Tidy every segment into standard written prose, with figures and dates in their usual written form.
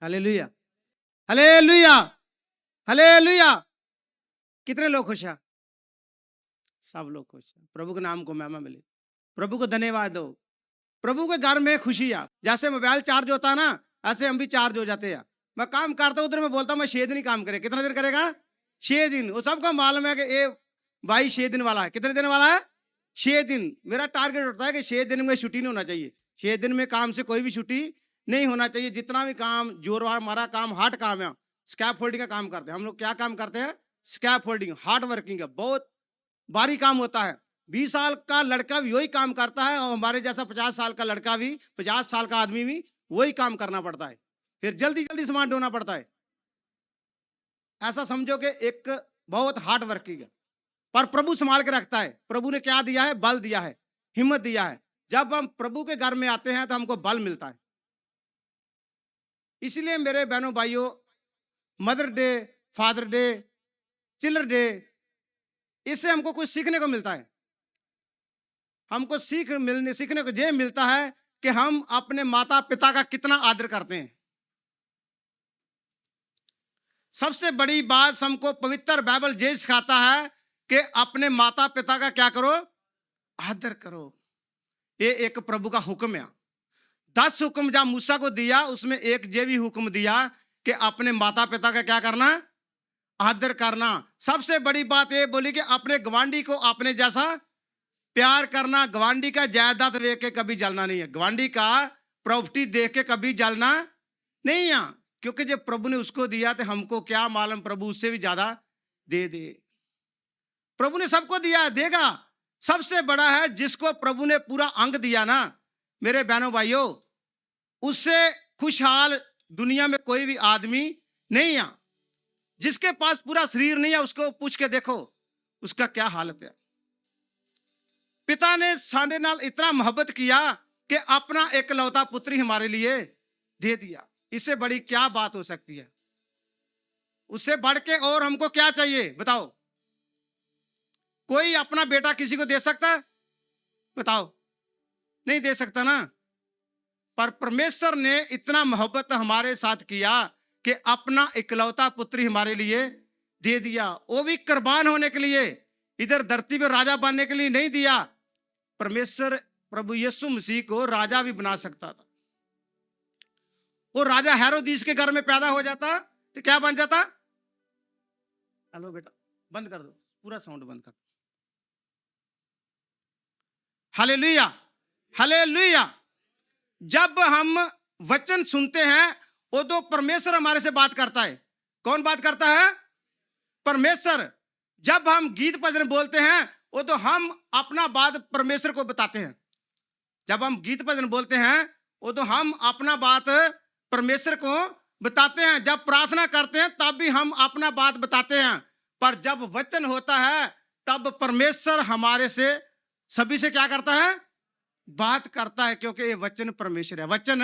Hallelujah, hallelujah, hallelujah. कितने लोग खुश हैं? सब लोग खुश हैं। प्रभु के नाम को महिमा मिले, प्रभु को धन्यवाद दो। प्रभु के घर में खुशी आ। जैसे मोबाइल चार्ज होता है ना, ऐसे हम भी चार्ज हो जाते हैं। मैं काम करता हूँ, उधर मैं बोलता हूँ मैं 6 दिन ही काम करे। कितना दिन करेगा? 6 दिन। वो सबका मालूम है कि ये भाई 6 दिन वाला है। कितने दिन वाला है? 6 दिन। मेरा टारगेट होता है कि 6 दिन में छुट्टी नहीं होना चाहिए। 6 दिन में काम से कोई भी छुट्टी नहीं होना चाहिए। जितना भी काम जोर हमारा काम हार्ड काम है, स्कैप फोल्डिंग का काम करते हैं हम लोग। क्या काम करते हैं? स्कैप फोल्डिंग। हार्ड वर्किंग है, बहुत भारी काम होता है। 20 साल का लड़का भी वही काम करता है, और हमारे जैसा 50 साल का लड़का भी, 50 साल का आदमी भी वही काम करना पड़ता है। फिर जल्दी जल्दी सामान ढोना पड़ता है। ऐसा समझो कि एक बहुत हार्ड वर्किंग है, पर प्रभु संभाल के रखता है। प्रभु ने क्या दिया है? बल दिया है, हिम्मत दिया है। जब हम प्रभु के घर में आते हैं तो हमको बल मिलता है। इसलिए मेरे बहनों भाइयों, mother day, father day, children day, इससे हमको कुछ सीखने को मिलता है। हमको सीखने को ये मिलता है कि हम अपने माता पिता का कितना आदर करते हैं। सबसे बड़ी बात हमको पवित्र बाइबल ये सिखाता है कि अपने माता पिता का क्या करो? आदर करो। ये एक प्रभु का हुक्म है। 10 हुक्म जब मूसा को दिया, उसमें एक ये भी हुक्म दिया कि अपने माता पिता का क्या करना? आदर करना। सबसे बड़ी बात ये बोली कि अपने गवांडी को अपने जैसा प्यार करना। गवांडी का जायदाद देख के कभी जलना नहीं है। गवांडी का प्रॉपर्टी देख के कभी जलना नहीं है, क्योंकि जब प्रभु ने उसको दिया तो हमको क्या मालूम, प्रभु उससे भी ज्यादा दे दे। प्रभु ने सबको दिया, देगा। सबसे बड़ा है जिसको प्रभु ने पूरा अंग दिया ना, मेरे बहनों भाइयों, उससे खुशहाल दुनिया में कोई भी आदमी नहीं है। जिसके पास पूरा शरीर नहीं है, उसको पूछ के देखो उसका क्या हालत है। पिता ने सारे नाल इतना मोहब्बत किया कि अपना एकलौता पुत्री हमारे लिए दे दिया। इससे बड़ी क्या बात हो सकती है? उससे बढ़ के और हमको क्या चाहिए बताओ? कोई अपना बेटा किसी को दे सकता है? बताओ, नहीं दे सकता ना। पर परमेश्वर ने इतना मोहब्बत हमारे साथ किया कि अपना इकलौता पुत्री हमारे लिए दे दिया। वो भी कुर्बान होने के लिए, इधर धरती में राजा बनने के लिए नहीं दिया। परमेश्वर प्रभु यीशु मसीह को राजा भी बना सकता था। वो राजा हेरोदीस के घर में पैदा हो जाता तो क्या बन जाता? हेलो बेटा, बंद कर दो, पूरा साउंड बंद कर दो। Hallelujah, hallelujah. जब हम वचन सुनते हैं, वो तो परमेश्वर हमारे से बात करता है। कौन बात करता है? परमेश्वर। जब हम गीत भजन बोलते हैं, वो तो हम अपना बात परमेश्वर को बताते हैं। जब हम गीत भजन बोलते हैं, वो तो हम अपना बात परमेश्वर को बताते हैं। जब प्रार्थना करते हैं तब भी हम अपना बात बताते हैं। पर जब वचन होता है, तब परमेश्वर हमारे से सभी से क्या करता है? बात करता है, क्योंकि ये वचन परमेश्वर है। वचन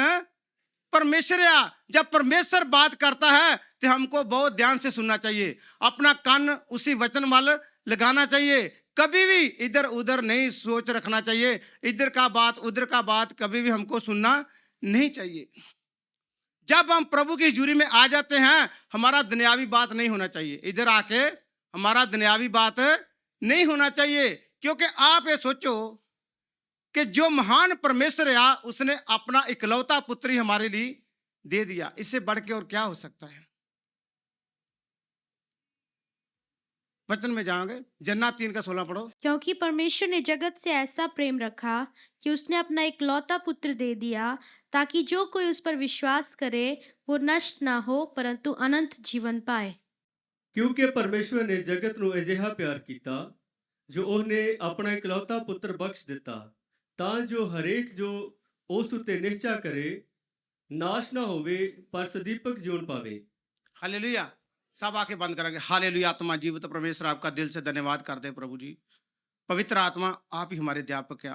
परमेश्वर है। जब परमेश्वर बात करता है तो हमको बहुत ध्यान से सुनना चाहिए। अपना कान उसी वचन वाल लगाना चाहिए। कभी भी इधर उधर नहीं सोच रखना चाहिए। इधर का बात उधर का बात कभी भी हमको सुनना नहीं चाहिए। जब हम प्रभु की हजूरी में आ जाते हैं, हमारा दुनियावी बात नहीं होना चाहिए। इधर आके हमारा दुनियावी बात नहीं होना चाहिए। क्योंकि आप ये सोचो कि जो महान परमेश्वर है, उसने अपना इकलौता पुत्री हमारे लिए दे दिया। इससे बढ़ के और क्या हो सकता है? वचन में जाओगे, जन्नत 3:16 पढ़ो। क्योंकि परमेश्वर ने जगत से ऐसा प्रेम रखा कि उसने अपना इकलौता पुत्र दे दिया, ताकि जो कोई उस पर विश्वास करे वो नष्ट ना हो, परंतु अनंत जीवन पाए। क्योंकि परमेश्वर ने जगत ਨੂੰ ਅਜਿਹਾ ਪਿਆਰ ਕੀਤਾ ਜੋ ਉਹਨੇ ਆਪਣਾ ਇਕਲੌਤਾ ਪੁੱਤਰ ਬਖਸ਼ ਦਿੱਤਾ, ਤਾਂ ਜੋ ਹਰੇਕ ਜੋ ਉਸ ਉਤੇ ਨਿਸ਼ਚਾ ਕਰੇ ਨਾਸ਼ ਨਾ ਹੋਵੇ, ਪਰ ਸਦੀਪਕ ਜੀਵਨ ਪਾਵੇ। हालेलुया। सब आंखें बंद करेंगे। हालेलुया। आत्मा जीवित परमेश्वर, आपका दिल से धन्यवाद करते हैं प्रभु जी। पवित्र आत्मा, आप ही हमारे अध्यापक है।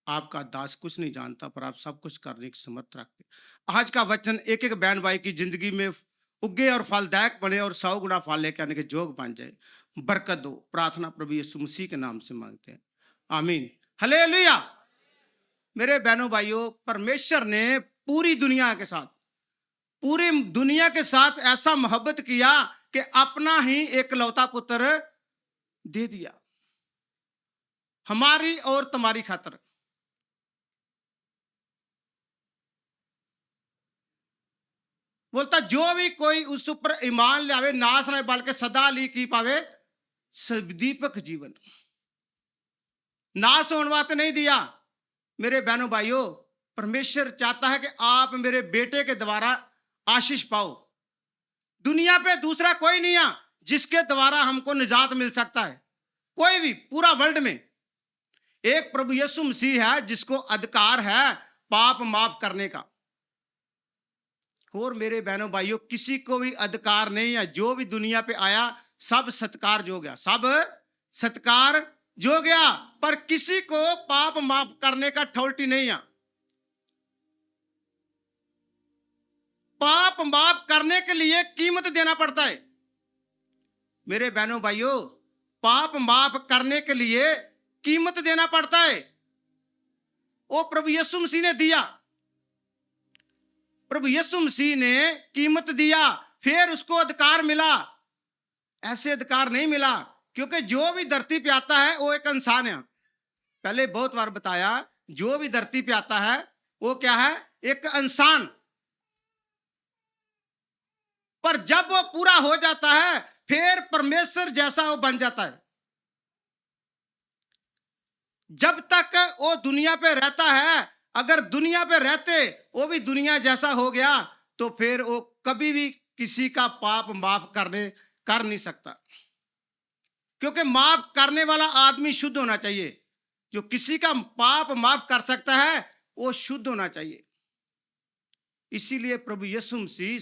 आपका दास कुछ नहीं जानता, पर आप सब कुछ करने की समर्थ रखते। आज का वचन एक एक बहन भाई की जिंदगी में उगे और फलदायक बने और 100 गुना फल लेकर आने के जोग बन जाए। बरकत दो। प्रार्थना प्रभु यीशु मसीह के नाम से मांगते हैं, आमीन। हालेलुया। मेरे बहनों भाइयों, परमेश्वर ने पूरी दुनिया के साथ पूरी दुनिया के साथ ऐसा मोहब्बत किया कि अपना ही एकलौता पुत्र दे दिया हमारी और तुम्हारी खातिर। बोलता जो भी कोई उस ऊपर ईमान लावे नाश न बल्कि सदा ली की पावे दीपक जीवन। नाश होने वास्ते नहीं दिया। मेरे बहनों भाइयों, परमेश्वर चाहता है कि आप मेरे बेटे के द्वारा आशीष पाओ। दुनिया पे दूसरा कोई नहीं है जिसके द्वारा हमको निजात मिल सकता है, कोई भी पूरा वर्ल्ड में। एक प्रभु यीशु मसीह है जिसको अधिकार है पाप माफ करने का। और मेरे बहनों भाइयों, किसी को भी अधिकार नहीं है। जो भी दुनिया पे आया सब सत्कार जो गया, सब सत्कार जो गया, पर किसी को पाप माफ करने का अथॉरिटी नहीं है। पाप माफ करने के लिए कीमत देना पड़ता है। मेरे बहनों भाइयों, पाप माफ करने के लिए कीमत देना पड़ता है। वो प्रभु यीशु मसीह ने दिया। प्रभु यीशु मसीह ने कीमत दिया, फिर उसको अधिकार मिला। ऐसे अधिकार नहीं मिला, क्योंकि जो भी धरती पे आता है वो एक इंसान है। पहले बहुत बार बताया, जो भी धरती पे आता है वो क्या है? एक इंसान। पर जब वो पूरा हो जाता है फिर परमेश्वर जैसा वो बन जाता है। जब तक वो दुनिया पे रहता है, अगर दुनिया पे रहते वो भी दुनिया जैसा हो गया तो फिर वो कभी भी किसी का पाप माफ कर नहीं सकता, क्योंकि माफ करने वाला आदमी शुद्ध होना चाहिए। जो किसी का पाप माफ कर सकता है वो शुद्ध होना चाहिए। इसीलिए प्रभु यीशु मसीह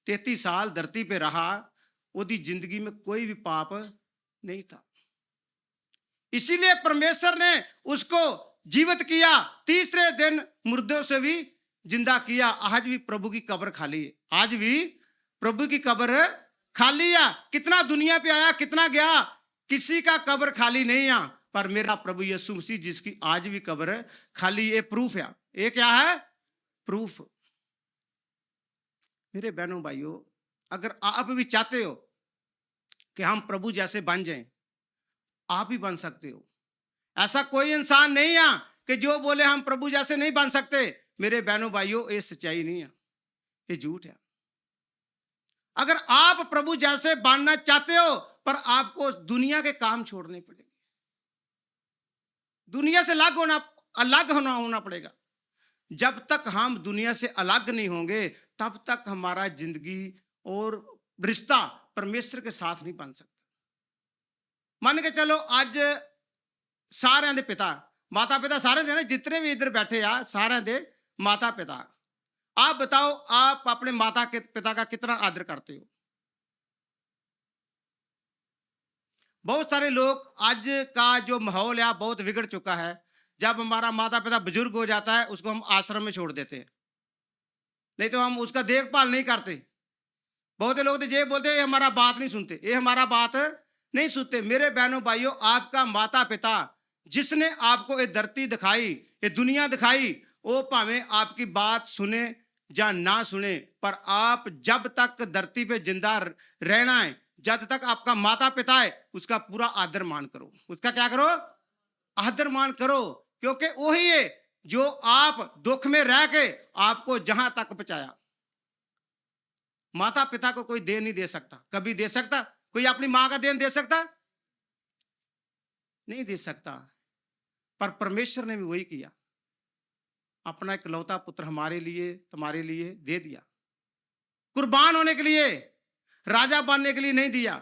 33.5 साल धरती पे रहा, उसकी जिंदगी में कोई भी पाप नहीं था। इसीलिए परमेश्वर ने उसको जीवित किया, तीसरे दिन मुर्दों से भी जिंदा किया। आज भी प्रभु की कब्र खाली है, आज भी प्रभु की कब्र खाली है। कितना दुनिया पे आया, कितना गया, किसी का कब्र खाली नहीं है। पर मेरा प्रभु यीशु मसीह जिसकी आज भी कब्र खाली, ये प्रूफ है। ये क्या है? प्रूफ। मेरे बहनों भाइयों, अगर आप भी चाहते हो कि हम प्रभु जैसे बन जाएं, आप भी बन सकते हो। ऐसा कोई इंसान नहीं है कि जो बोले हम प्रभु जैसे नहीं बन सकते। मेरे बहनों भाइयों, ये सच्चाई नहीं है, ये झूठ है। अगर आप प्रभु जैसे बनना चाहते हो, पर आपको दुनिया के काम छोड़ने पड़ेंगे, दुनिया से अलग होना पड़ेगा। जब तक हम दुनिया से अलग नहीं होंगे तब तक हमारा जिंदगी और रिश्ता परमेश्वर के साथ नहीं बन सकता। मान के चलो, आज सारे दे पिता माता पिता सारे दे ना, जितने भी इधर बैठे आ सारे दे माता पिता। आप बताओ, आप अपने माता के पिता का कितना आदर करते हो? बहुत सारे लोग, आज का जो माहौल है बहुत बिगड़ चुका है। जब हमारा माता पिता बुजुर्ग हो जाता है उसको हम आश्रम में छोड़ देते हैं, नहीं तो हम उसका देखभाल नहीं करते। बहुत लोग तो ये बोलते हैं हमारा बात नहीं सुनते, ये हमारा बात नहीं सुनते। मेरे बहनों भाइयों, आपका माता पिता जिसने आपको ये धरती दिखाई, ये दुनिया दिखाई, वो भावे आपकी बात सुने या ना सुने, पर आप जब तक धरती पे जिंदा रहना है, जब तक आपका माता पिता है, उसका पूरा आदर मान करो। उसका क्या करो? आदर मान करो, क्योंकि वही है जो आप दुख में रह के आपको जहां तक पहुंचाया। माता पिता को कोई देन नहीं दे सकता। कभी दे सकता? कोई अपनी मां का देन दे सकता? नहीं दे सकता। पर परमेश्वर ने भी वही किया, अपना इकलौता पुत्र हमारे लिए तुम्हारे लिए दे दिया। कुर्बान होने के लिए, राजा बनने के लिए नहीं दिया।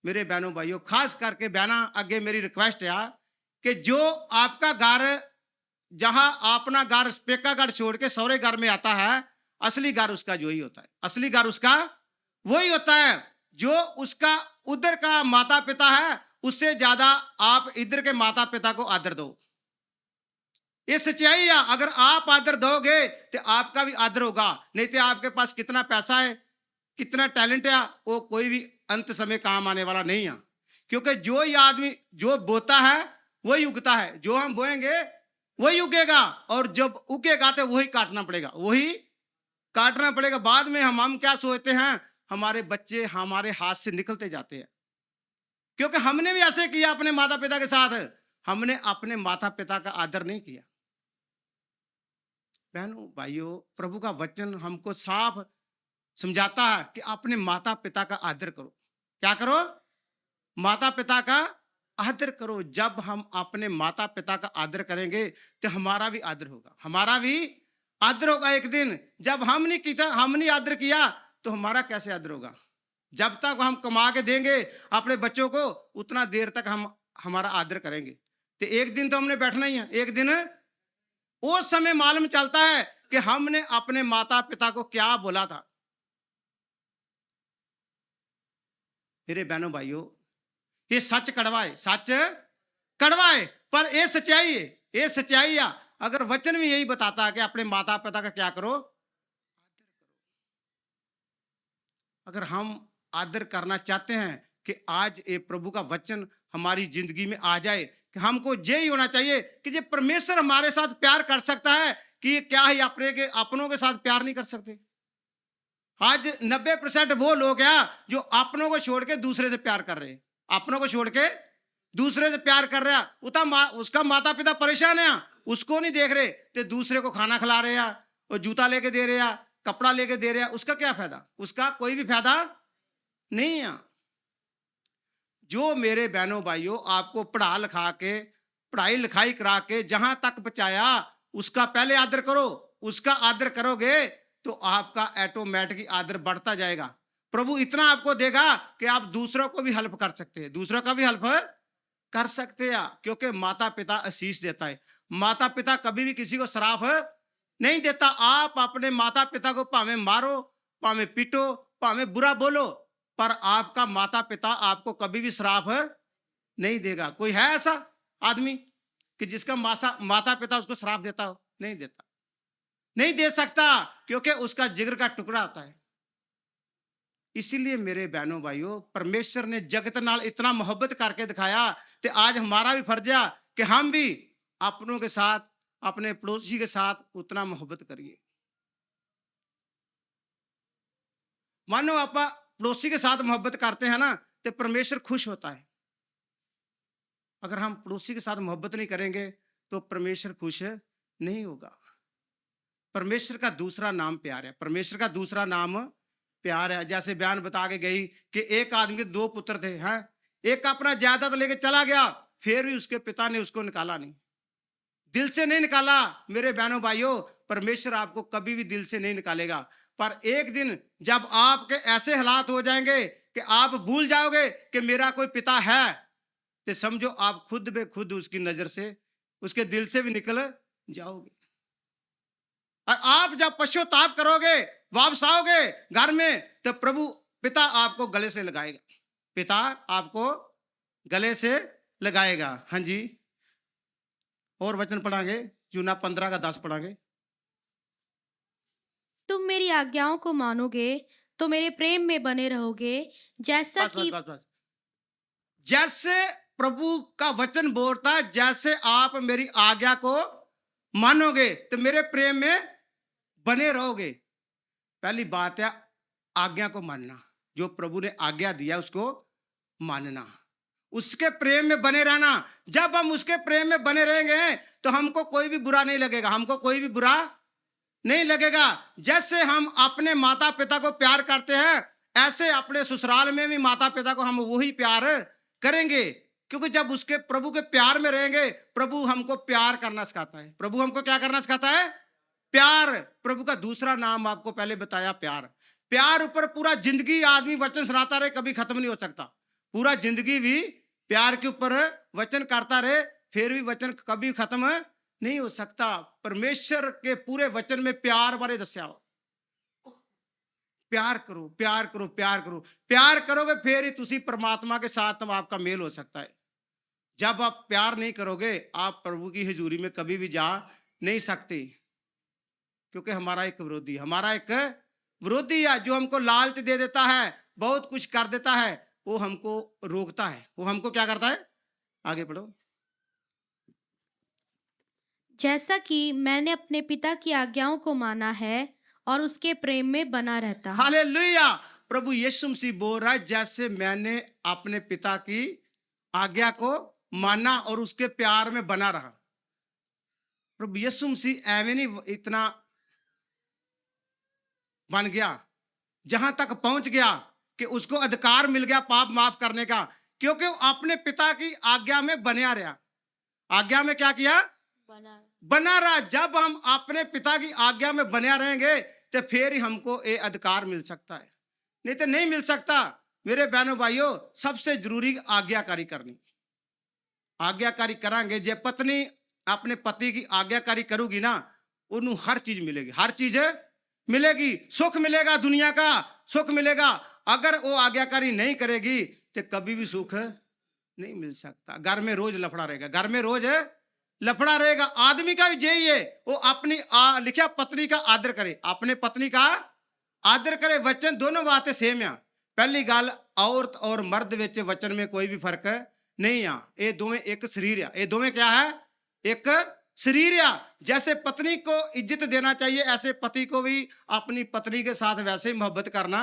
मेरे बहनों भाइयों, खास करके बहना आगे मेरी रिक्वेस्ट है कि जो आपका घर, जहां अपना घर स्पेका घर छोड़ के सौरे घर में आता है, असली घर उसका जो ही होता है। असली घर उसका वही होता है जो उसका उधर का माता पिता है, उससे ज्यादा आप इधर के माता पिता को आदर दो। ये सच्चाई है। अगर आप आदर दोगे तो आपका भी आदर होगा। नहीं तो आपके पास कितना पैसा है, कितना टैलेंट है, वो कोई भी अंत समय काम आने वाला नहीं है। क्योंकि जो ही आदमी जो बोता है वही उगता है। जो हम बोएंगे वही उगेगा, और जब उगेगा तो वही काटना पड़ेगा, वही काटना पड़ेगा। बाद में हम क्या सोचते हैं, हमारे बच्चे हमारे हाथ से निकलते जाते हैं, क्योंकि हमने भी ऐसे किया अपने माता पिता के साथ। हमने अपने माता पिता का आदर नहीं किया। बहनों भाइयों, प्रभु का वचन हमको साफ समझाता है कि अपने माता पिता का आदर करो। क्या करो? माता पिता का आदर करो। जब हम अपने माता पिता का आदर करेंगे तो हमारा भी आदर होगा, हमारा भी आदर होगा। एक दिन जब हम नहीं आदर किया तो हमारा कैसे आदर होगा? जब तक हम कमा के देंगे अपने बच्चों को, उतना देर तक हम हमारा आदर करेंगे। तो एक दिन तो हमने बैठना ही है। एक दिन उस समय मालूम चलता है कि हमने अपने माता पिता को क्या बोला था। मेरे बहनों भाइयों, ये सच कड़वा है, सच कड़वा है, पर ये सच्चाई है, ये सच्चाई है। अगर वचन में यही बताता है कि अपने माता पिता का क्या करो, अगर हम आदर करना चाहते हैं कि आज ये प्रभु का वचन हमारी जिंदगी में आ जाए कि हमको यही होना चाहिए कि ये परमेश्वर हमारे साथ प्यार कर सकता है कि क्या ही अपनों के साथ प्यार नहीं कर सकते। आज 90% वो लोग हैं जो अपनों को छोड़ के दूसरे से प्यार कर रहे हैं, अपनों को छोड़ के दूसरे से प्यार कर रहे हैं। उसका माता पिता परेशान है, उसको नहीं देख रहे, तो दूसरे को खाना खिला रहे हैं और जूता लेके दे रहे हैं, कपड़ा लेके दे रहे हैं। उसका क्या फायदा? उसका कोई भी फायदा नहीं है। जो मेरे बहनों भाइयों आपको पढ़ाई लिखाई करा के जहां तक पहुंचाया, उसका पहले आदर करो। उसका आदर करोगे तो आपका ऑटोमेटिक आदर बढ़ता जाएगा। प्रभु इतना आपको देगा कि आप दूसरों को भी हेल्प कर सकते हैं, दूसरों का भी हेल्प कर सकते हैं, क्योंकि माता पिता आशीष देता है। माता पिता कभी भी किसी को श्राप नहीं देता। आप अपने माता पिता को भावे मारो, भावे पीटो, भावे बुरा बोलो, पर आपका माता पिता आपको कभी भी श्राप नहीं देगा। कोई है ऐसा आदमी कि जिसका माता पिता उसको श्राप देता हो? नहीं देता, नहीं दे सकता, क्योंकि उसका जिगर का टुकड़ा होता है। इसीलिए मेरे बहनों भाइयों, परमेश्वर ने जगत नाल इतना मोहब्बत करके दिखाया, तो आज हमारा भी फर्ज है कि हम भी अपनों के साथ, अपने पड़ोसी के साथ उतना मोहब्बत करिए। मानो आप पड़ोसी के साथ मोहब्बत करते हैं ना, तो परमेश्वर खुश होता है। अगर हम पड़ोसी के साथ मोहब्बत नहीं करेंगे तो परमेश्वर खुश नहीं होगा। परमेश्वर का दूसरा नाम प्यार है, परमेश्वर का दूसरा नाम प्यार है। जैसे बयान बता के गई कि एक आदमी के 2 पुत्र थे, हैं, एक अपना जायदाद लेके चला गया, फिर भी उसके पिता ने उसको निकाला नहीं, दिल से नहीं निकाला। मेरे बहनों भाइयों, परमेश्वर आपको कभी भी दिल से नहीं निकालेगा, पर एक दिन जब आपके ऐसे हालात हो जाएंगे कि आप भूल जाओगे कि मेरा कोई पिता है, तो समझो आप खुद बे खुद उसकी नजर से, उसके दिल से भी निकल जाओगे। और आप जब पश्चाताप करोगे, वापस आओगे घर में, तो प्रभु पिता आपको गले से लगाएगा, पिता आपको गले से लगाएगा। हाँ जी, और वचन पढ़ांगे, यूहन्ना 15:10 पढ़ांगे। तुम मेरी आज्ञाओं को मानोगे तो मेरे प्रेम में बने रहोगे, जैसा बस, कि बस, बस, बस। जैसे प्रभु का वचन बोलता है, जैसे आप मेरी आज्ञा को मानोगे तो मेरे प्रेम में बने रहोगे। पहली बात है आज्ञा को मानना, जो प्रभु ने आज्ञा दिया उसको मानना, उसके प्रेम में बने रहना। जब हम उसके प्रेम में बने रहेंगे तो हमको कोई भी बुरा नहीं लगेगा, हमको कोई भी बुरा नहीं लगेगा। जैसे हम अपने माता पिता को प्यार करते हैं, ऐसे अपने ससुराल में भी माता पिता को हम वही प्यार करेंगे, क्योंकि जब उसके प्रभु के प्यार में रहेंगे, प्रभु हमको प्यार करना सिखाता है। प्रभु हमको क्या करना सिखाता है? प्यार। प्रभु का दूसरा नाम आपको पहले बताया, प्यार। प्यार ऊपर पूरा जिंदगी आदमी वचन सुनाता रहे, कभी खत्म नहीं हो सकता। पूरा जिंदगी भी प्यार के ऊपर वचन करता रहे, फिर भी वचन कभी खत्म नहीं हो सकता। परमेश्वर के पूरे वचन में प्यार बारे दस्या हो। प्यार करो, प्यार करो, प्यार करो, प्यार करोगे फिर ही तुसी परमात्मा के साथ आपका मेल हो सकता है। जब आप प्यार नहीं करोगे, आप प्रभु की हजूरी में कभी भी जा नहीं सकते, क्योंकि हमारा एक विरोधी है जो हमको लालच दे देता है, बहुत कुछ कर देता है, वो हमको रोकता है। वो हमको क्या करता है? आगे पढ़ो। जैसा कि मैंने अपने पिता की आज्ञाओं को माना है और उसके प्रेम में बना रहता है। हालेलुया। प्रभु यीशु मसीह बोल रहा है, जैसे मैंने अपने पिता की आज्ञा को माना और उसके प्यार में बना रहा। प्रभु यीशु मसीह एवं नहीं इतना बन गया, जहां तक पहुंच गया कि उसको अधिकार मिल गया पाप माफ करने का, क्योंकि वो अपने पिता की आज्ञा में बना रहा। आज्ञा में क्या किया? बना रहा। जब हम अपने पिता की आज्ञा में बने रहेंगे तो फिर ही हमको ये अधिकार मिल सकता है, नहीं तो नहीं मिल सकता। मेरे बहनों भाइयों, सबसे जरूरी आज्ञाकारी करनी। आज्ञाकारी करांगे, जे पत्नी अपने पति की आज्ञाकारी करूगी ना, उन्हें हर चीज मिलेगी, हर चीज मिलेगी। सुख मिलेगा, दुनिया का सुख मिलेगा। अगर वो आज्ञाकारी नहीं करेगी तो कभी भी सुख नहीं मिल सकता। घर में रोज लफड़ा रहेगा, घर में रोज लफड़ा रहेगा। आदमी का भी यही है, वो अपनी लिखा पत्नी का आदर करे, अपने पत्नी का आदर करे। वचन दोनों बातें सेम है। पहली गल, औरत और मर्द विच वचन में कोई भी फर्क नहीं आ। ये दोवें एक शरीर है। ये दोवें क्या है? एक शरीर है। जैसे पत्नी को इज्जत देना चाहिए, ऐसे पति को भी अपनी पत्नी के साथ वैसे ही मोहब्बत करना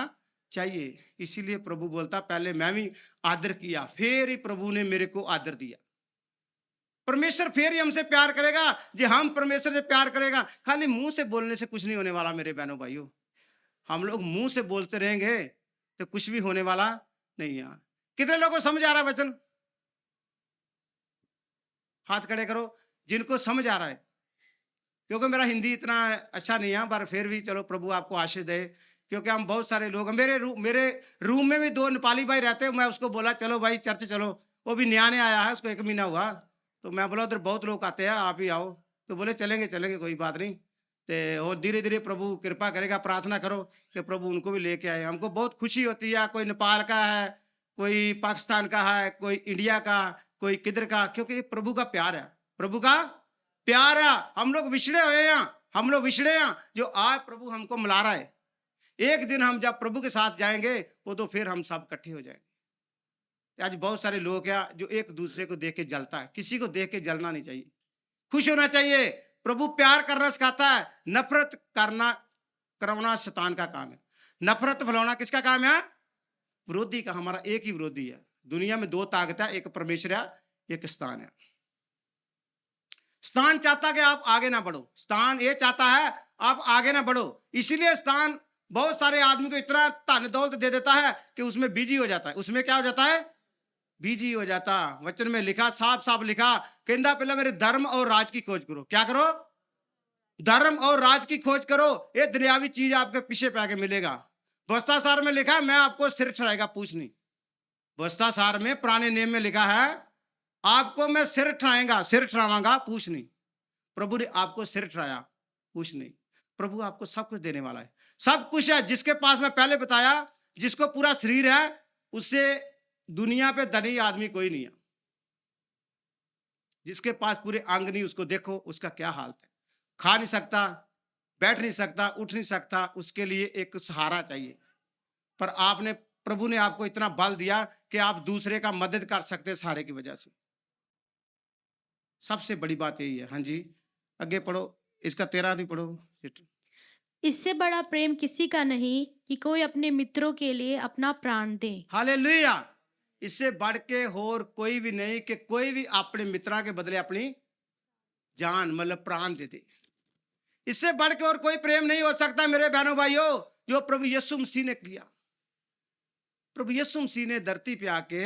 चाहिए। इसीलिए प्रभु बोलता, पहले मैं भी आदर किया, फिर ही प्रभु ने मेरे को आदर दिया। परमेश्वर फिर ही हमसे प्यार करेगा जो हम परमेश्वर से प्यार करेगा। खाली मुंह से बोलने से कुछ नहीं होने वाला मेरे बहनों भाइयों। हम लोग मुंह से बोलते रहेंगे तो कुछ भी होने वाला नहीं है। कितने लोगों को समझ आ रहा है वचन? हाथ खड़े करो जिनको समझ आ रहा है। क्योंकि मेरा हिंदी इतना अच्छा नहीं है, पर फिर भी चलो प्रभु आपको आशीष दे। क्योंकि हम बहुत सारे लोग, मेरे रूम में भी 2 नेपाली भाई रहते हैं। मैं उसको बोला चलो भाई चर्च चलो, वो भी नया नया आया है, उसको 1 महीना हुआ। तो मैं बोला उधर बहुत लोग आते हैं, आप ही आओ। तो बोले चलेंगे चलेंगे, कोई बात नहीं। तो और धीरे धीरे प्रभु कृपा करेगा। प्रार्थना करो कि प्रभु उनको भी लेके आए। हमको बहुत खुशी होती है। कोई नेपाल का है, कोई पाकिस्तान का है, कोई इंडिया का, कोई किधर का, क्योंकि प्रभु का प्यार है। प्रभु का प्यार है। हम लोग विछड़े हुए हैं, हम लोग विछड़े हैं, जो आज प्रभु हमको मिला रहा है। एक दिन हम जब प्रभु के साथ जाएंगे वो तो फिर हम सब इकट्ठे हो जाएंगे। आज बहुत सारे लोग हैं जो एक दूसरे को देख के जलता है। किसी को देख के जलना नहीं चाहिए, खुश होना चाहिए। प्रभु प्यार करना सिखाता है। नफरत करवाना शैतान का काम है। नफरत फैलाना किसका काम है? विरोधी का। हमारा एक ही विरोधी है। दुनिया में 2 ताकत है, एक परमेश्वर है, एक शैतान है। शैतान चाहता कि आप आगे ना बढ़ो, शैतान ये चाहता है आप आगे ना बढ़ो। इसीलिए शैतान बहुत सारे आदमी को इतना धन दौलत दे देता है कि उसमें बिजी हो जाता है। उसमें क्या हो जाता है? बिजी हो जाता। वचन में लिखा, साफ साफ लिखा, कहता पहले मेरे धर्म और राज की खोज करो। क्या करो? धर्म और राज की खोज करो। ये दुनियावी चीज आपके पीछे पे आके मिलेगा। बस्तासार में लिखा है, मैं आपको सिर ठहराएगा पूछ नहीं। बस्तासार में पुराने नियम में लिखा है, आपको मैं सिर ठहराएगा, सिर ठहरावांगा पूछ नहीं। प्रभु ने आपको सिर ठहराया, पूछ नहीं। प्रभु आपको सब कुछ देने वाला है, सब कुछ है। जिसके पास मैं पहले बताया, जिसको पूरा शरीर है, उससे दुनिया पे धनी आदमी कोई नहीं है। जिसके पास पूरे अंग नहीं, उसको देखो उसका क्या हालत है। खा नहीं सकता, बैठ नहीं सकता, उठ नहीं सकता, उसके लिए एक सहारा चाहिए। पर आपने, प्रभु ने आपको इतना बल दिया कि आप दूसरे का मदद कर सकते सहारे की वजह से। सबसे बड़ी बात यही है। हाँ जी, आगे पढ़ो, इसका 13 भी पढ़ो। इससे बड़ा प्रेम किसी का नहीं कि कोई अपने मित्रों के लिए अपना प्राण दे। हालेलुया। इससे बढ़ के और कोई भी नहीं कि कोई भी अपने मित्रा के बदले अपनी जान मतलब प्राण दे दे। इससे बढ़ के और कोई प्रेम नहीं हो सकता मेरे बहनों भाइयों, जो प्रभु यीशु मसीह ने किया। प्रभु यीशु मसीह ने धरती पे आके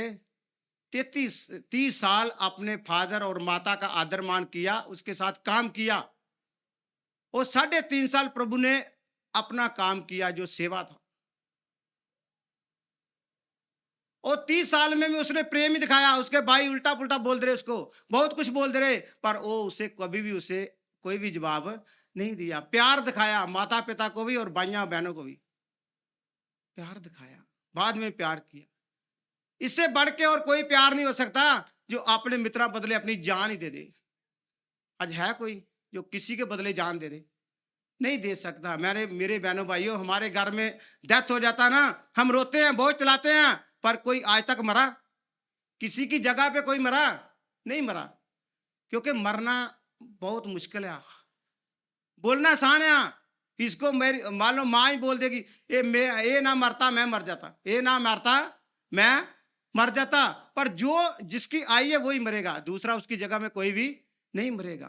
30 साल अपने फादर और माता का आदर मान किया, उसके साथ काम किया। और 3.5 साल प्रभु ने अपना काम किया जो सेवा था। और 30 साल में भी उसने प्रेम ही दिखाया। उसके भाई उल्टा पुल्टा बोल दे रहे, उसको बहुत कुछ बोल दे रहे, पर वो उसे कभी भी उसे कोई भी जवाब नहीं दिया। प्यार दिखाया, माता पिता को भी और भाइयों बहनों को भी प्यार दिखाया, बाद में प्यार किया। इससे बढ़ के और कोई प्यार नहीं हो सकता जो अपने मित्रा बदले अपनी जान ही दे दे। आज है कोई जो किसी के बदले जान दे दे? नहीं दे सकता। मेरे बहनों भाइयों, हमारे घर में डेथ हो जाता ना, हम रोते हैं, बहुत चलाते हैं, पर कोई आज तक मरा? किसी की जगह पे कोई मरा? नहीं मरा। क्योंकि मरना बहुत मुश्किल है। बोलना आसान है, इसको मेरी मान लो माँ ही बोल देगी ये ना मरता मैं मर जाता, ये ना मरता मैं मर जाता, पर जो जिसकी आई है वही मरेगा, दूसरा उसकी जगह में कोई भी नहीं मरेगा।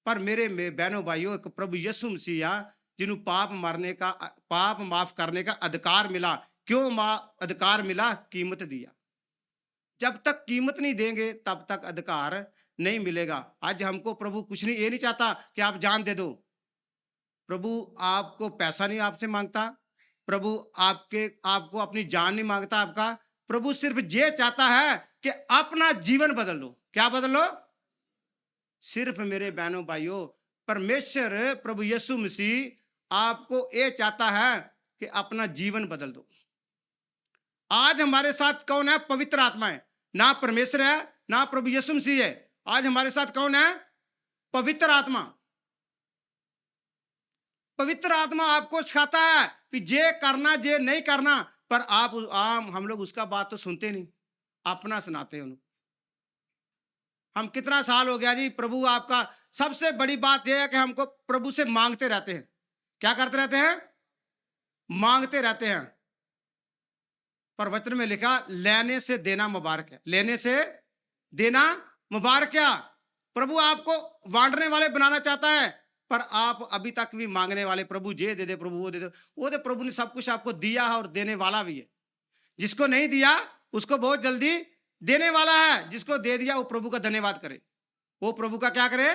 पर मेरे बहनों भाइयों, एक प्रभु यीशु मसीह जिन्हों पाप माफ करने का अधिकार मिला। क्यों अधिकार मिला? कीमत दिया। जब तक कीमत नहीं देंगे तब तक अधिकार नहीं मिलेगा। आज हमको प्रभु कुछ नहीं, ये नहीं चाहता कि आप जान दे दो। प्रभु आपको पैसा नहीं आपसे मांगता, प्रभु आपको अपनी जान नहीं मांगता आपका। प्रभु सिर्फ ये चाहता है कि अपना जीवन बदल लो। क्या बदल लो? सिर्फ मेरे बहनों भाइयों, परमेश्वर प्रभु यीशु मसीह आपको ये चाहता है कि अपना जीवन बदल दो। आज हमारे साथ कौन है? पवित्र आत्मा है। ना परमेश्वर है ना प्रभु यीशु मसीह है। आज हमारे साथ कौन है? पवित्र आत्मा। पवित्र आत्मा आपको सिखाता है कि जे करना जे नहीं करना, पर हम लोग उसका बात तो सुनते नहीं, अपना सुनाते हैं उनको। हम कितना साल हो गया जी प्रभु आपका। सबसे बड़ी बात यह है कि हमको प्रभु से मांगते रहते हैं। क्या करते रहते हैं? मांगते रहते हैं। पर वचन में लिखा लेने से देना मुबारक है, लेने से देना मुबारक है। प्रभु आपको बांटने वाले बनाना चाहता है, पर आप अभी तक भी मांगने वाले। प्रभु ये दे दे, प्रभु वो दे दे। वो तो प्रभु ने सब कुछ आपको दिया है और देने वाला भी है। जिसको नहीं दिया उसको बहुत जल्दी देने वाला है। जिसको दे दिया वो प्रभु का धन्यवाद करे। वो प्रभु का क्या करे?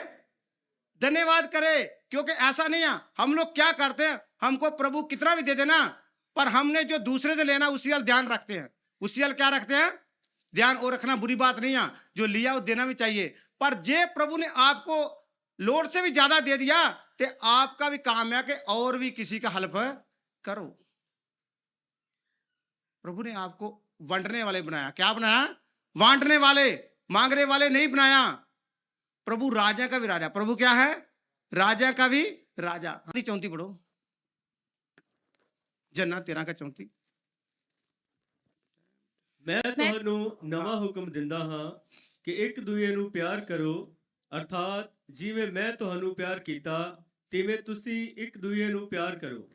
धन्यवाद करे। क्योंकि ऐसा नहीं है, हम लोग क्या करते हैं, हमको प्रभु कितना भी दे देना, पर हमने जो दूसरे से लेना उसी वाल ध्यान रखते हैं। उसी वाल क्या रखते हैं? ध्यान। और रखना बुरी बात नहीं है, जो लिया वो देना भी चाहिए। पर जे प्रभु ने आपको लोड से भी ज्यादा दे दिया तो आपका भी काम है कि और भी किसी का हेल्प करो। प्रभु ने आपको बांटने वाले बनाया। क्या बनाया? बांटने वाले, मांगने वाले नहीं बनाया। प्रभु राजा का भी राजा। प्रभु क्या है? राजा का भी राजा। 34 पढ़ो, जन्ना 13 का 34। मैं ਤੁਹਾਨੂੰ ਨਵਾਂ ਹੁਕਮ ਦਿੰਦਾ ਹਾਂ ਕਿ ਇੱਕ ਦੂਜੇ ਨੂੰ ਪਿਆਰ ਕਰੋ, ਅਰਥਾਤ ਜਿਵੇਂ ਮੈਂ ਤੁਹਾਨੂੰ ਪਿਆਰ ਕੀਤਾ ਤਿਵੇਂ ਤੁਸੀਂ ਇੱਕ ਦੂਜੇ ਨੂੰ ਪਿਆਰ ਕਰੋ।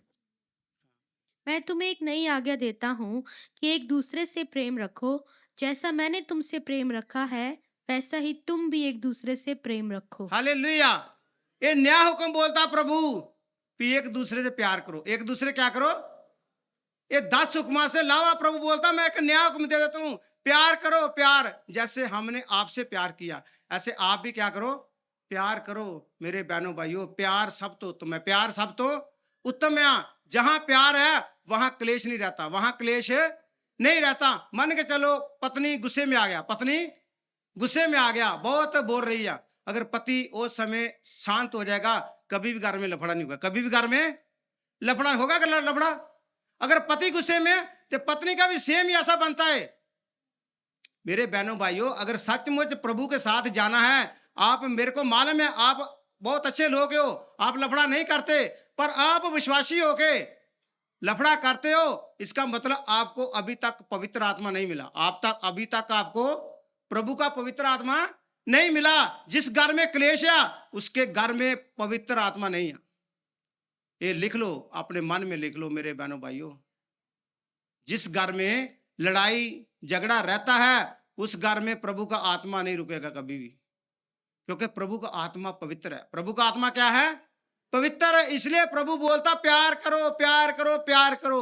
मैं तुम्हें एक नई आज्ञा देता हूँ कि एक दूसरे से प्रेम रखो। जैसा मैंने तुमसे प्रेम रखा है वैसा ही तुम भी एक दूसरे से प्रेम रखो। हालेलुया। ये नया हुक्म बोलता प्रभु कि एक दूसरे से प्यार करो। एक दूसरे क्या करो? ये 10 हुक्मा से लावा प्रभु बोलता मैं एक नया हुक्म दे देता हूं, प्यार करो। प्यार जैसे हमने आपसे प्यार किया ऐसे आप भी क्या करो? प्यार करो। मेरे बहनों भाइयों, प्यार सब तो तुम्हें, प्यार सब तो उत्तम है। जहां प्यार है वहां क्लेश नहीं रहता, वहां क्लेश नहीं रहता। मान के चलो पत्नी गुस्से में आ गया, पत्नी गुस्से में आ गया, बहुत बोल रही है। अगर पति उस समय शांत हो जाएगा, कभी भी घर में लफड़ा नहीं होगा। कभी भी घर में लफड़ा होगा? लफड़ा अगर पति गुस्से में तो पत्नी का भी सेम ही ऐसा बनता है। मेरे बहनों भाइयों, अगर सचमुच प्रभु के साथ जाना है, आप, मेरे को मालूम है आप बहुत अच्छे लोग हो, आप लफड़ा नहीं करते, पर आप विश्वासी हो के लफड़ा करते हो, इसका मतलब आपको अभी तक पवित्र आत्मा नहीं मिला। अभी तक आपको प्रभु का पवित्र आत्मा नहीं मिला। जिस घर में क्लेश है उसके घर में पवित्र आत्मा नहीं है। ये लिख लो, अपने मन में लिख लो मेरे बहनों भाइयों। जिस घर में लड़ाई झगड़ा रहता है उस घर में प्रभु का आत्मा नहीं रुकेगा कभी भी, क्योंकि प्रभु का आत्मा पवित्र है। प्रभु का आत्मा क्या है? पवित्र है। इसलिए प्रभु बोलता प्यार करो, प्यार करो, प्यार करो।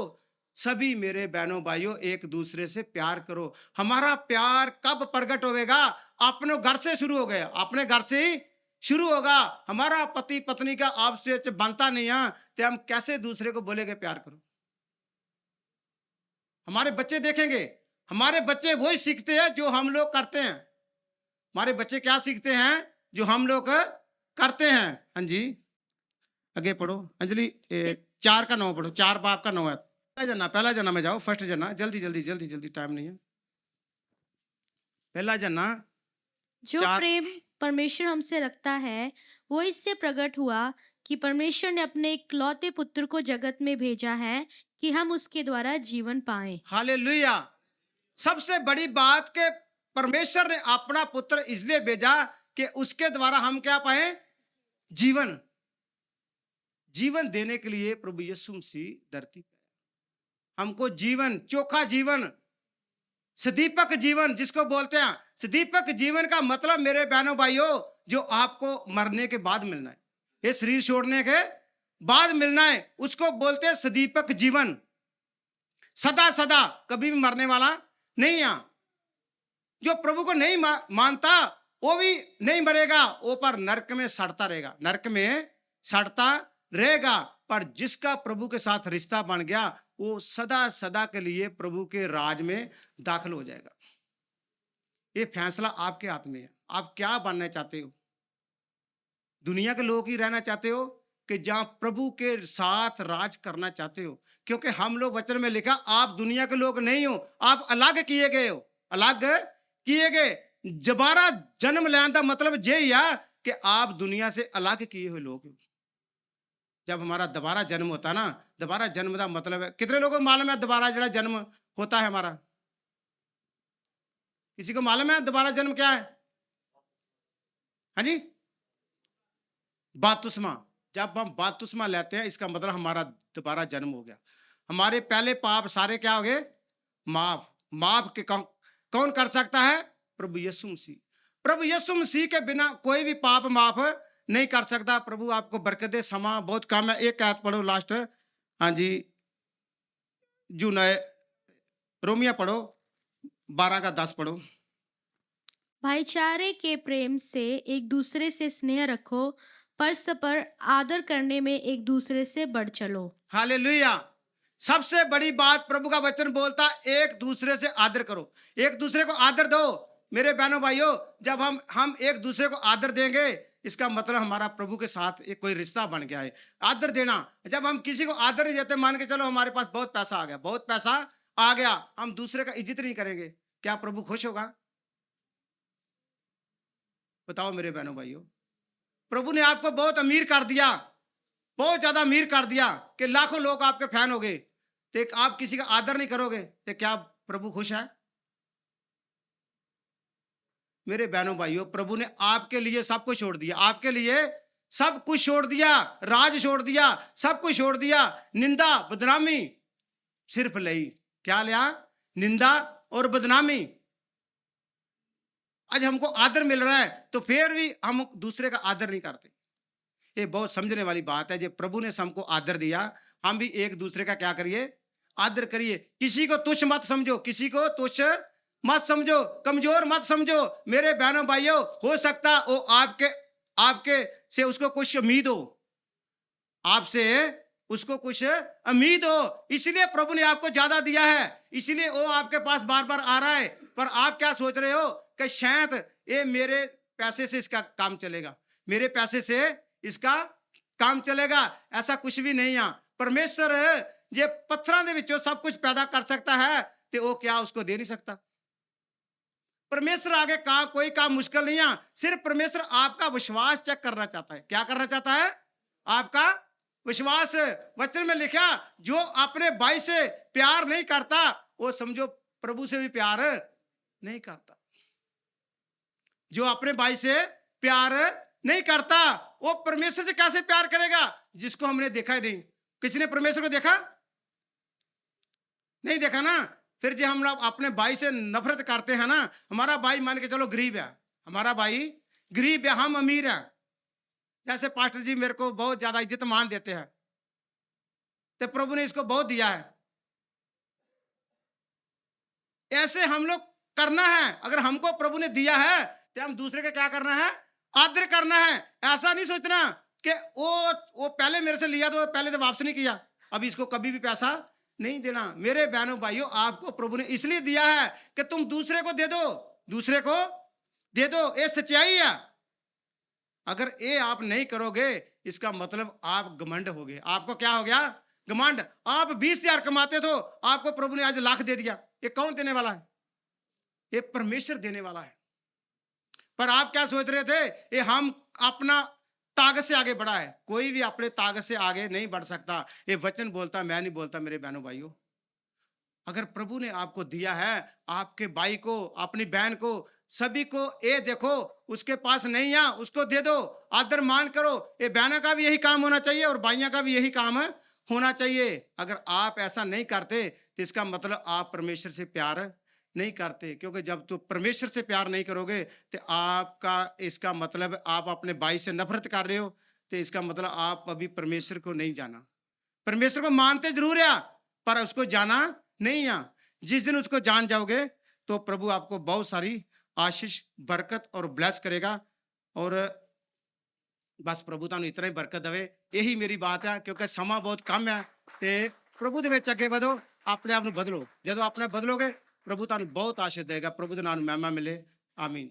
सभी मेरे बहनों भाइयों एक दूसरे से प्यार करो। हमारा प्यार कब प्रकट होगा? अपने घर से शुरू हो गया, अपने घर से ही शुरू होगा। हमारा पति पत्नी का आपसे बनता नहीं है तो हम कैसे दूसरे को बोलेंगे प्यार करो? हमारे बच्चे देखेंगे, हमारे बच्चे वही सीखते हैं जो हम लोग करते हैं। हमारे बच्चे क्या सीखते हैं? जो हम लोग करते हैं। हाँ जी, आगे पढ़ो अंजलि, 4 का 9 पढ़ो, 4 बाप का 9 है। पहला जना में जाओ, फर्स्ट जना, जल्दी जल्दी जल्दी जल्दी, टाइम नहीं है। पहला जना। जो प्रेम परमेश्वर हमसे रखता है वो इससे प्रकट हुआ कि परमेश्वर ने अपने इकलौते पुत्र को जगत में भेजा है कि हम उसके द्वारा जीवन पाएं। हालेलुया। सबसे बड़ी बात के परमेश्वर ने अपना पुत्र इसलिए भेजा कि उसके द्वारा हम क्या पाए? जीवन। जीवन देने के लिए प्रभु यीशु मसीह धरती पे हमको जीवन, चोखा जीवन, सदीपक जीवन जिसको बोलते हैं। सदीपक जीवन का मतलब मेरे बहनों भाइयों, जो आपको मरने के बाद मिलना है, ये शरीर छोड़ने के बाद मिलना है, उसको बोलते हैं सदीपक जीवन। सदा सदा कभी भी मरने वाला नहीं है। जो प्रभु को नहीं मानता वो भी नहीं मरेगा, वो पर नरक में सड़ता रहेगा, नरक में सड़ता रहेगा। पर जिसका प्रभु के साथ रिश्ता बन गया वो सदा सदा के लिए प्रभु के राज में दाखिल हो जाएगा। ये फैसला आपके हाथ में है। आप क्या बनना चाहते हो? दुनिया के लोग ही रहना चाहते हो कि जहां प्रभु के साथ राज करना चाहते हो? क्योंकि हम लोग वचन में लिखा, आप दुनिया के लोग नहीं हो, आप अलग किए गए हो, अलग किए गए। दोबारा जन्म लेने का मतलब यही है कि आप दुनिया से अलग किए हुए लोग हो। जब हमारा दोबारा जन्म होता ना, दोबारा जन्म का मतलब है, कितने लोगों को मालूम है दोबारा जरा जन्म होता है हमारा? किसी को मालूम है दोबारा जन्म क्या है? हाँ जी, बपतिस्मा। जब हम बपतिस्मा लेते हैं इसका मतलब हमारा दोबारा जन्म हो गया। हमारे पहले पाप सारे क्या हो गए? माफ। माफ के कौन कर सकता है? प्रभु यीशु मसीह। प्रभु यीशु मसीह के बिना कोई भी पाप माफ नहीं कर सकता। प्रभु आपको बरकत दे। समा बहुत कम है, एक आयत पढ़ो लास्ट। हाँ जी, जो नए रोमिया पढ़ो 12 का 10 पढ़ो। भाईचारे के प्रेम से एक दूसरे से स्नेह रखो, परस्पर आदर करने में एक दूसरे से बढ़ चलो। हालेलुया। सबसे बड़ी बात प्रभु का वचन बोलता, एक दूसरे से आदर करो, एक दूसरे को आदर दो। मेरे बहनों भाइयों, जब हम एक दूसरे को आदर देंगे इसका मतलब हमारा प्रभु के साथ एक कोई रिश्ता बन गया है। आदर देना, जब हम किसी को आदर नहीं देते, मान के चलो हमारे पास बहुत पैसा आ गया, बहुत पैसा आ गया, हम दूसरे का इज्जत नहीं करेंगे, क्या प्रभु खुश होगा? बताओ मेरे बहनों भाइयों। प्रभु ने आपको बहुत अमीर कर दिया, बहुत ज्यादा अमीर कर दिया कि लाखों लोग आपके फैन हो गए, तो आप किसी का आदर नहीं करोगे तो क्या प्रभु खुश है? मेरे बहनों भाइयों, प्रभु ने आपके लिए सब कुछ छोड़ दिया, आपके लिए सब कुछ छोड़ दिया, राज छोड़ दिया, सब कुछ छोड़ दिया। निंदा बदनामी सिर्फ लई, क्या लिया? निंदा और बदनामी। आज हमको आदर मिल रहा है तो फिर भी हम दूसरे का आदर नहीं करते। ये बहुत समझने वाली बात है। जब प्रभु ने हमको आदर दिया, हम भी एक दूसरे का क्या करिए? आदर करिए। किसी को तुच्छ मत समझो, किसी को तुच्छ मत समझो, कमजोर मत समझो। मेरे बहनों भाइयों, हो सकता वो आपके से उसको कुछ उम्मीद हो, आपसे उसको कुछ उम्मीद हो, इसलिए प्रभु ने आपको ज्यादा दिया है, इसलिए वो आपके पास बार बार आ रहा है। पर आप क्या सोच रहे हो कि शायद ये मेरे पैसे से इसका काम चलेगा, मेरे पैसे से इसका काम चलेगा। ऐसा कुछ भी नहीं है। परमेश्वर जे पत्थरों के विचों सब कुछ पैदा कर सकता है तो वो क्या उसको दे नहीं सकता? परमेश्वर आगे कोई काम मुश्किल नहीं है। सिर्फ परमेश्वर आपका विश्वास चेक करना चाहता है। क्या करना चाहता है? आपका विश्वास। वचन में लिखा, जो अपने भाई से प्यार नहीं करता वो समझो प्रभु से भी प्यार नहीं करता। जो अपने भाई से प्यार नहीं करता वो परमेश्वर से कैसे प्यार करेगा? जिसको हमने देखा ही नहीं। किसी ने परमेश्वर को देखा? नहीं देखा ना। फिर जो हम लोग अपने भाई से नफरत करते हैं ना, हमारा भाई मान के चलो गरीब है, हमारा भाई गरीब है, हम अमीर हैं, जैसे पास्टर जी मेरे को बहुत ज्यादा इज्जत मान देते हैं, तो प्रभु ने इसको बहुत दिया है। ऐसे हम लोग करना है। अगर हमको प्रभु ने दिया है तो हम दूसरे का क्या करना है? आदर करना है। ऐसा नहीं सोचना कि वो पहले मेरे से लिया तो पहले तो वापस नहीं किया, अब इसको कभी भी पैसा नहीं देना। मेरे बहनों भाइयों, आपको प्रभु ने इसलिए दिया है कि तुम दूसरे को दे दो, दूसरे को दे दो। ये सच्चाई है। अगर ये आप नहीं करोगे इसका मतलब आप घमंड हो गए। आपको क्या हो गया? घमंड। आप 20,000 कमाते तो आपको प्रभु ने आज लाख दे दिया। ये कौन देने वाला है? ये परमेश्वर देने वाला है। पर आप क्या सोच रहे थे? ये हम अपना ताकत से आगे बढ़ा है। कोई भी अपने ताकत से आगे नहीं बढ़ सकता। ये वचन बोलता, मैं नहीं बोलता। मेरे बहनों भाइयों, अगर प्रभु ने आपको दिया है, आपके भाई को, अपनी बहन को, सभी को, ये देखो उसके पास नहीं है, उसको दे दो, आदर मान करो। ये बहना का भी यही काम होना चाहिए और भाइयों का भी यही काम होना चाहिए। अगर आप ऐसा नहीं करते तो इसका मतलब आप परमेश्वर से प्यार नहीं करते, क्योंकि जब तो परमेश्वर से प्यार नहीं करोगे तो आपका, इसका मतलब आप अपने भाई से नफरत कर रहे हो, तो इसका मतलब आप अभी परमेश्वर को नहीं जाना। परमेश्वर को मानते जरूर है पर उसको जाना नहीं है। जिस दिन उसको जान जाओगे तो प्रभु आपको बहुत सारी आशीष, बरकत और ब्लेस करेगा। और बस प्रभु ਤੁਹਾਨੂੰ इतना ही बरकत देवे, यही मेरी बात है, क्योंकि समा बहुत कम है। ਤੇ प्रभु ਦੇ ਵਿੱਚ ਅੱਗੇ ਵਧੋ, ਆਪਣੇ ਆਪ ਨੂੰ ਬਦਲੋ। ਜਦੋਂ ਆਪਣੇ ਬਦਲੋਗੇ ਪ੍ਰਭੂ ਤੁਹਾਨੂੰ ਬਹੁਤ ਆਸ਼ੀष ਦੇਗਾ। ਪ੍ਰਭੂ ਦੇ ਨਾਮ ਨੂੰ ਮਹਿਮਾ ਮਿਲੇ। ਆਮੀਨ।